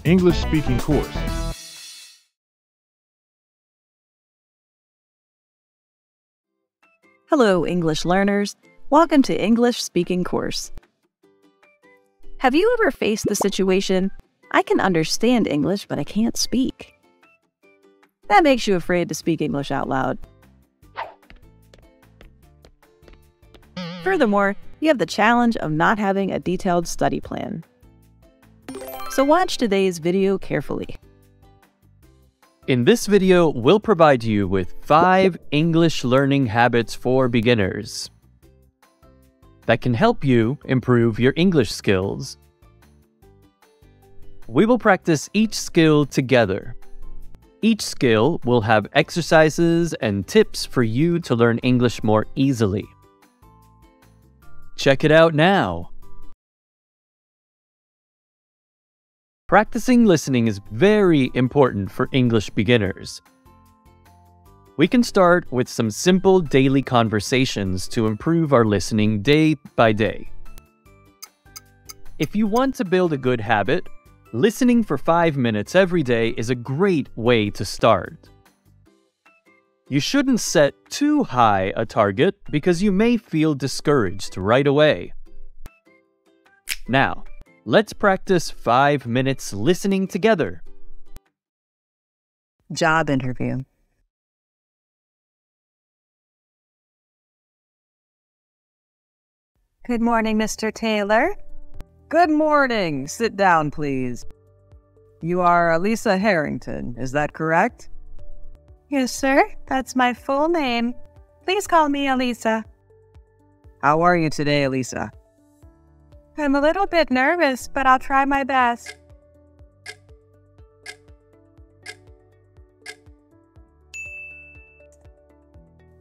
English speaking course. Hello, English learners. Welcome to English Speaking Course. Have you ever faced the situation, I can understand English, but I can't speak? That makes you afraid to speak English out loud. Furthermore, you have the challenge of not having a detailed study plan. So watch today's video carefully. In this video, we'll provide you with 5 English learning habits for beginners that can help you improve your English skills. We will practice each skill together. Each skill will have exercises and tips for you to learn English more easily. Check it out now. Practicing listening is very important for English beginners. We can start with some simple daily conversations to improve our listening day by day. If you want to build a good habit, listening for 5 minutes every day is a great way to start. You shouldn't set too high a target because you may feel discouraged right away. Now, let's practice 5 minutes listening together. Job interview. Good morning, Mr. Taylor. Good morning. Sit down, please. You are Elisa Harrington, is that correct? Yes, sir. That's my full name. Please call me Elisa. How are you today, Elisa? I'm a little bit nervous, but I'll try my best.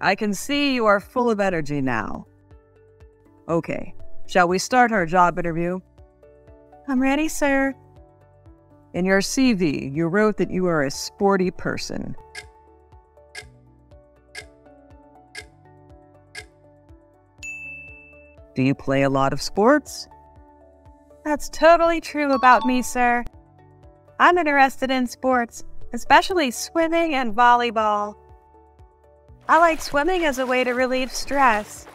I can see you are full of energy now. Okay, shall we start our job interview? I'm ready, sir. In your CV, you wrote that you are a sporty person. Do you play a lot of sports? That's totally true about me, sir. I'm interested in sports, especially swimming and volleyball. I like swimming as a way to relieve stress.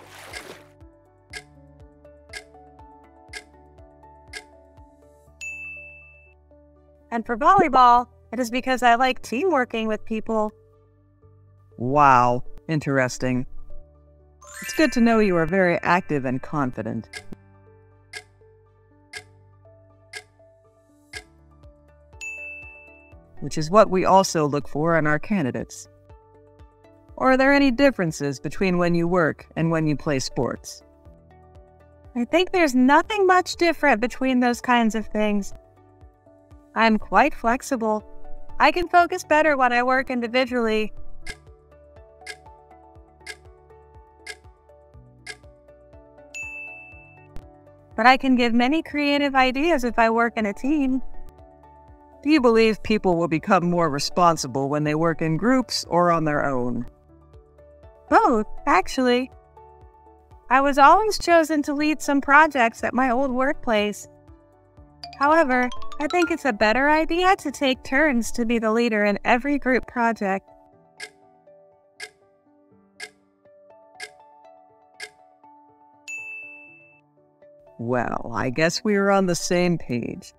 And for volleyball, it is because I like teamworking with people. Wow, interesting. It's good to know you are very active and confident. Which is what we also look for in our candidates. Or are there any differences between when you work and when you play sports? I think there's nothing much different between those kinds of things. I'm quite flexible. I can focus better when I work individually. But I can give many creative ideas if I work in a team. Do you believe people will become more responsible when they work in groups or on their own? Both, actually. I was always chosen to lead some projects at my old workplace. However, I think it's a better idea to take turns to be the leader in every group project. Well, I guess we are on the same page.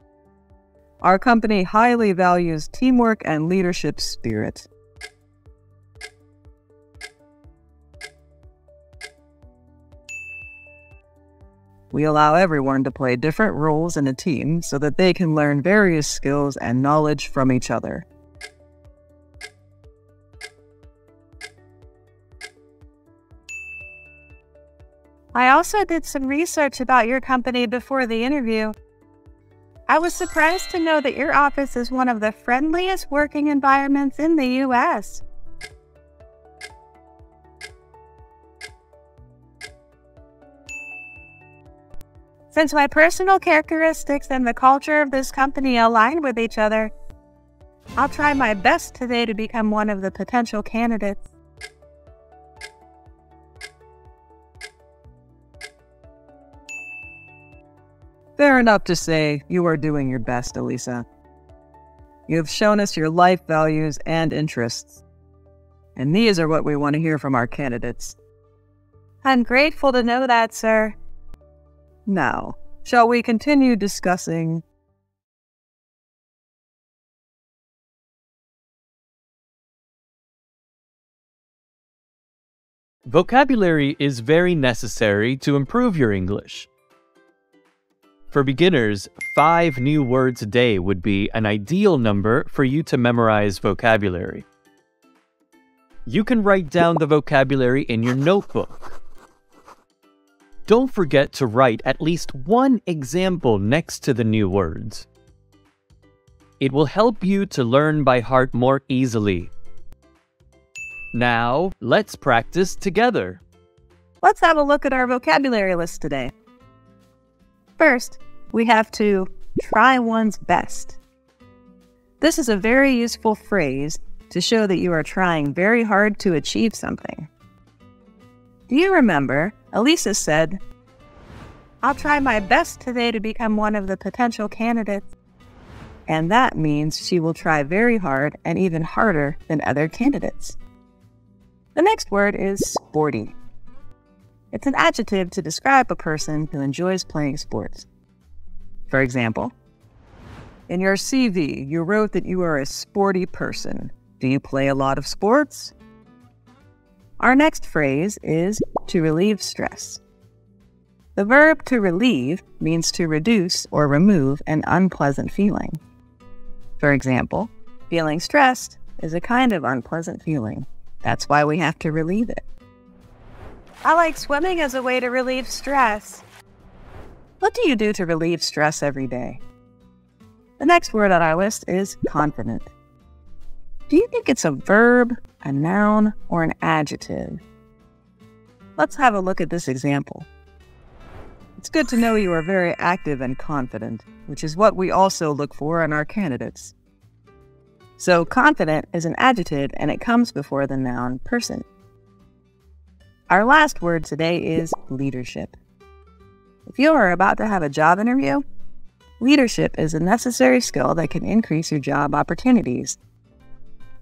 Our company highly values teamwork and leadership spirit. We allow everyone to play different roles in a team so that they can learn various skills and knowledge from each other. I also did some research about your company before the interview. I was surprised to know that your office is one of the friendliest working environments in the U.S. Since my personal characteristics and the culture of this company align with each other, I'll try my best today to become one of the potential candidates. Fair enough to say you are doing your best, Elisa. You have shown us your life values and interests. And these are what we want to hear from our candidates. I'm grateful to know that, sir. Now, shall we continue discussing? Vocabulary is very necessary to improve your English. For beginners, 5 new words a day would be an ideal number for you to memorize vocabulary. You can write down the vocabulary in your notebook. Don't forget to write at least one example next to the new words. It will help you to learn by heart more easily. Now, let's practice together. Let's have a look at our vocabulary list today. First, we have to try one's best. This is a very useful phrase to show that you are trying very hard to achieve something. Do you remember, Elisa said, "I'll try my best today to become one of the potential candidates." And that means she will try very hard and even harder than other candidates. The next word is sporty. It's an adjective to describe a person who enjoys playing sports. For example, in your CV, you wrote that you are a sporty person. Do you play a lot of sports? Our next phrase is to relieve stress. The verb to relieve means to reduce or remove an unpleasant feeling. For example, feeling stressed is a kind of unpleasant feeling. That's why we have to relieve it. I like swimming as a way to relieve stress. What do you do to relieve stress every day? The next word on our list is confident. Do you think it's a verb, a noun, or an adjective? Let's have a look at this example. It's good to know you are very active and confident, which is what we also look for in our candidates. So confident is an adjective and it comes before the noun person. Our last word today is leadership. If you are about to have a job interview, leadership is a necessary skill that can increase your job opportunities.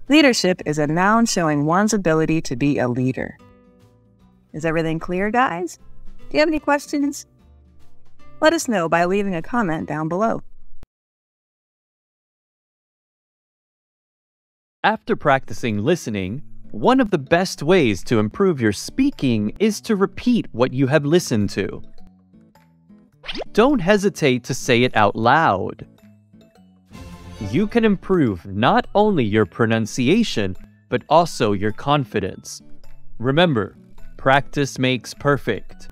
Leadership is a noun showing one's ability to be a leader. Is everything clear, guys? Do you have any questions? Let us know by leaving a comment down below. After practicing listening, one of the best ways to improve your speaking is to repeat what you have listened to. Don't hesitate to say it out loud. You can improve not only your pronunciation, but also your confidence. Remember, practice makes perfect.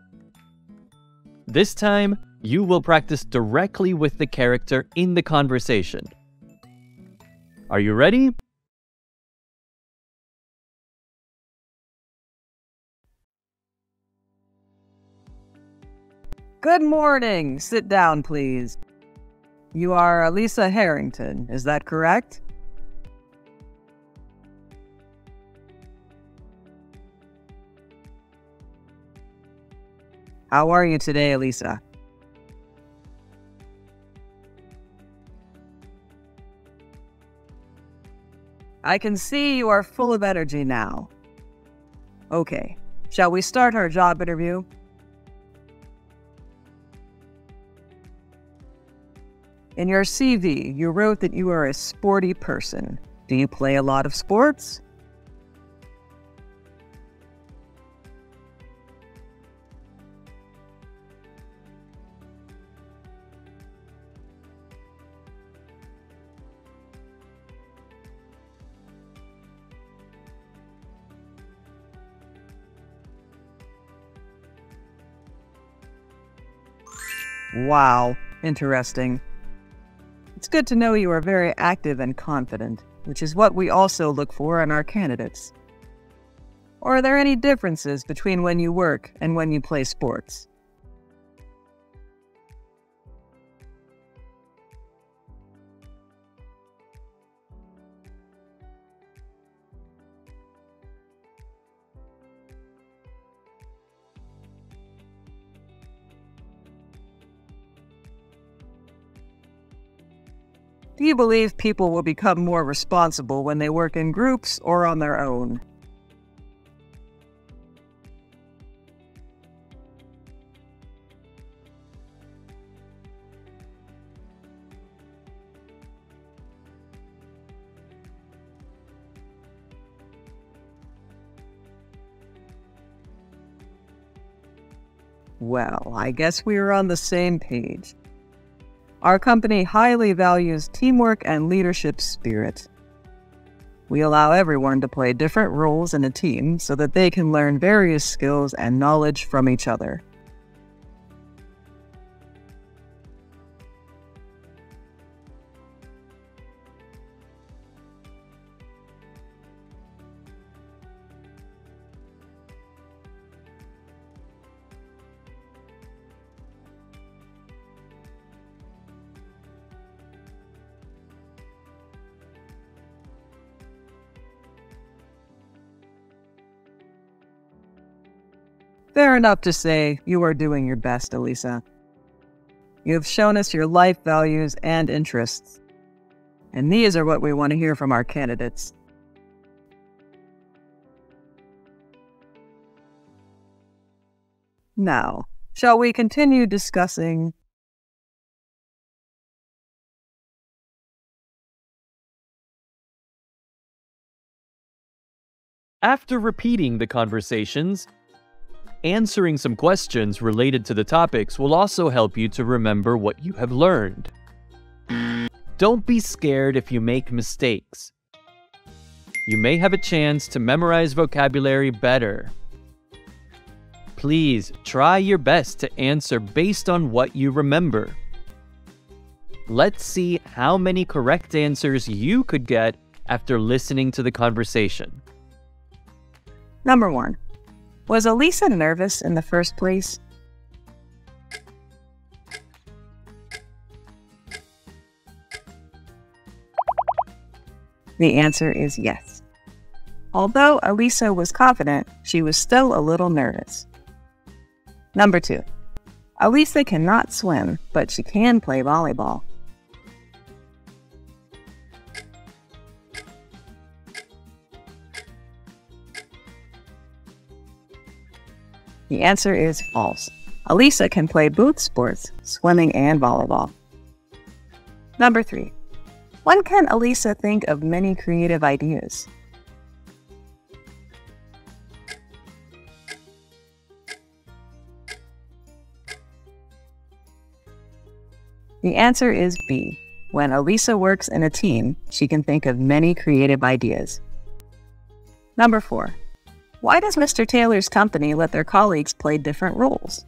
This time, you will practice directly with the character in the conversation. Are you ready? Good morning. Sit down, please. You are Elisa Harrington, is that correct? How are you today, Elisa? I can see you are full of energy now. Okay, shall we start our job interview? In your CV, you wrote that you are a sporty person. Do you play a lot of sports? Wow, interesting. It's good to know you are very active and confident, which is what we also look for in our candidates. Or are there any differences between when you work and when you play sports? Do you believe people will become more responsible when they work in groups or on their own? Well, I guess we are on the same page. Our company highly values teamwork and leadership spirit. We allow everyone to play different roles in a team so that they can learn various skills and knowledge from each other. Fair enough to say you are doing your best, Elisa. You have shown us your life values and interests, and these are what we want to hear from our candidates. Now, shall we continue discussing? After repeating the conversations, answering some questions related to the topics will also help you to remember what you have learned. Don't be scared if you make mistakes. You may have a chance to memorize vocabulary better. Please try your best to answer based on what you remember. Let's see how many correct answers you could get after listening to the conversation. Number 1. Was Elisa nervous in the first place? The answer is yes. Although Elisa was confident, she was still a little nervous. Number 2. Elisa cannot swim, but she can play volleyball. The answer is false. Elisa can play both sports, swimming and volleyball. Number 3. When can Elisa think of many creative ideas? The answer is B. When Elisa works in a team, she can think of many creative ideas. Number 4. Why does Mr. Taylor's company let their colleagues play different roles?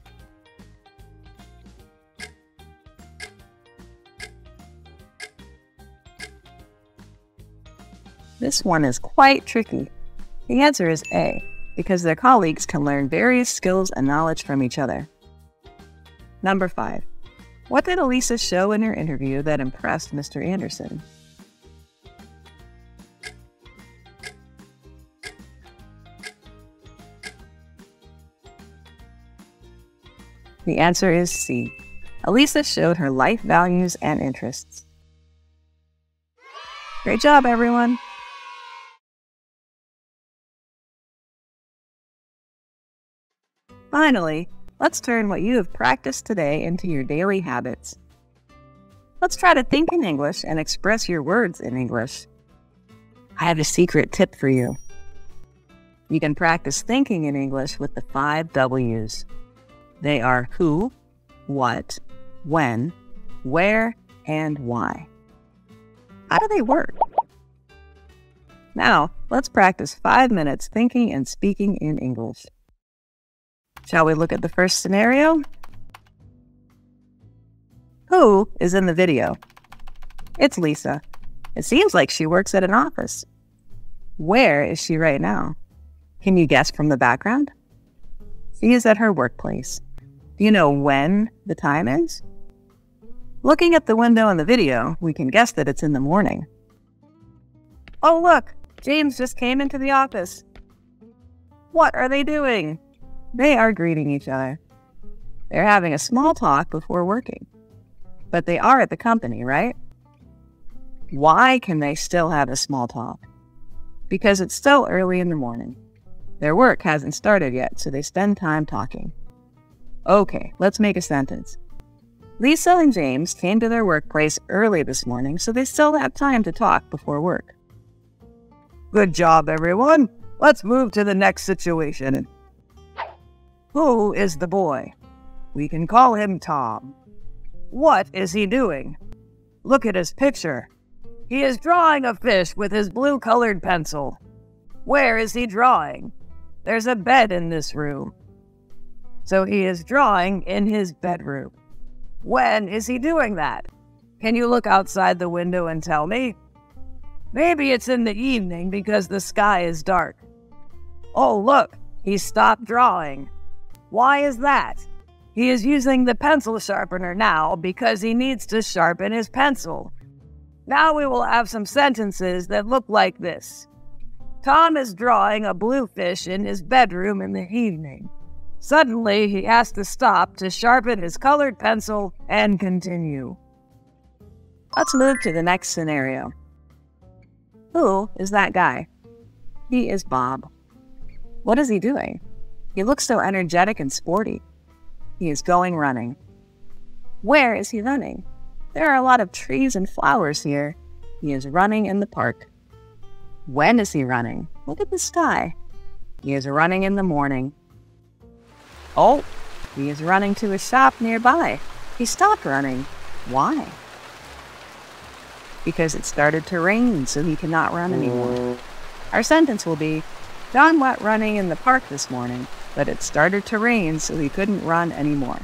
This one is quite tricky. The answer is A, because their colleagues can learn various skills and knowledge from each other. Number 5. What did Elisa show in her interview that impressed Mr. Anderson? The answer is C. Elisa showed her life values and interests. Great job, everyone! Finally, let's turn what you have practiced today into your daily habits. Let's try to think in English and express your words in English. I have a secret tip for you. You can practice thinking in English with the 5 W's. They are who, what, when, where, and why. How do they work? Now, let's practice 5 minutes thinking and speaking in English. Shall we look at the first scenario? Who is in the video? It's Lisa. It seems like she works at an office. Where is she right now? Can you guess from the background? She is at her workplace. Do you know when the time is? Looking at the window in the video, we can guess that it's in the morning. Oh look, James just came into the office. What are they doing? They are greeting each other. They're having a small talk before working. But they are at the company, right? Why can they still have a small talk? Because it's still early in the morning. Their work hasn't started yet, so they spend time talking. Okay, let's make a sentence. Lisa and James came to their workplace early this morning, so they still have time to talk before work. Good job, everyone. Let's move to the next situation. Who is the boy? We can call him Tom. What is he doing? Look at his picture. He is drawing a fish with his blue-colored pencil. Where is he drawing? There's a bed in this room. So he is drawing in his bedroom. When is he doing that? Can you look outside the window and tell me? Maybe it's in the evening because the sky is dark. Oh, look, he stopped drawing. Why is that? He is using the pencil sharpener now because he needs to sharpen his pencil. Now we will have some sentences that look like this. Tom is drawing a blue fish in his bedroom in the evening. Suddenly, he has to stop to sharpen his colored pencil and continue. Let's move to the next scenario. Who is that guy? He is Bob. What is he doing? He looks so energetic and sporty. He is going running. Where is he running? There are a lot of trees and flowers here. He is running in the park. When is he running? Look at the sky. He is running in the morning. Oh, he is running to a shop nearby. He stopped running. Why? Because it started to rain, so he cannot run anymore. Our sentence will be, John went running in the park this morning, but it started to rain, so he couldn't run anymore.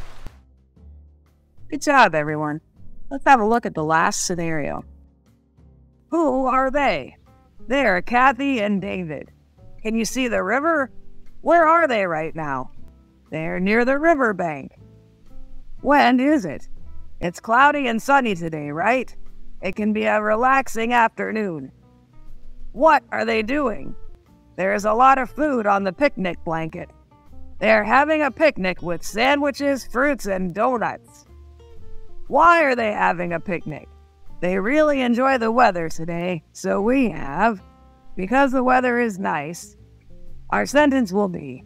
Good job, everyone. Let's have a look at the last scenario. Who are they? They are Kathy and David. Can you see the river? Where are they right now? They're near the riverbank. When is it? It's cloudy and sunny today, right? It can be a relaxing afternoon. What are they doing? There is a lot of food on the picnic blanket. They're having a picnic with sandwiches, fruits, and donuts. Why are they having a picnic? They really enjoy the weather today, so we have, because the weather is nice. Our sentence will be,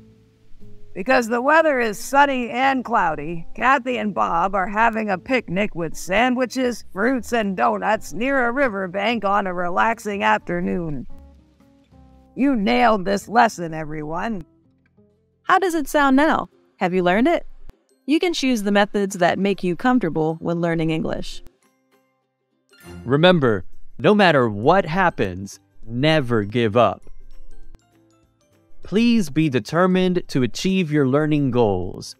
because the weather is sunny and cloudy, Kathy and Bob are having a picnic with sandwiches, fruits, and donuts near a riverbank on a relaxing afternoon. You nailed this lesson, everyone. How does it sound now? Have you learned it? You can choose the methods that make you comfortable when learning English. Remember, no matter what happens, never give up. Please be determined to achieve your learning goals.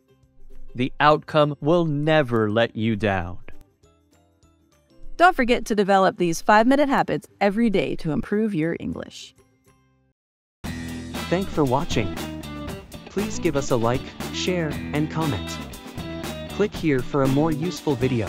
The outcome will never let you down. Don't forget to develop these 5-minute habits every day to improve your English. Thanks for watching. Please give us a like, share, and comment. Click here for a more useful video.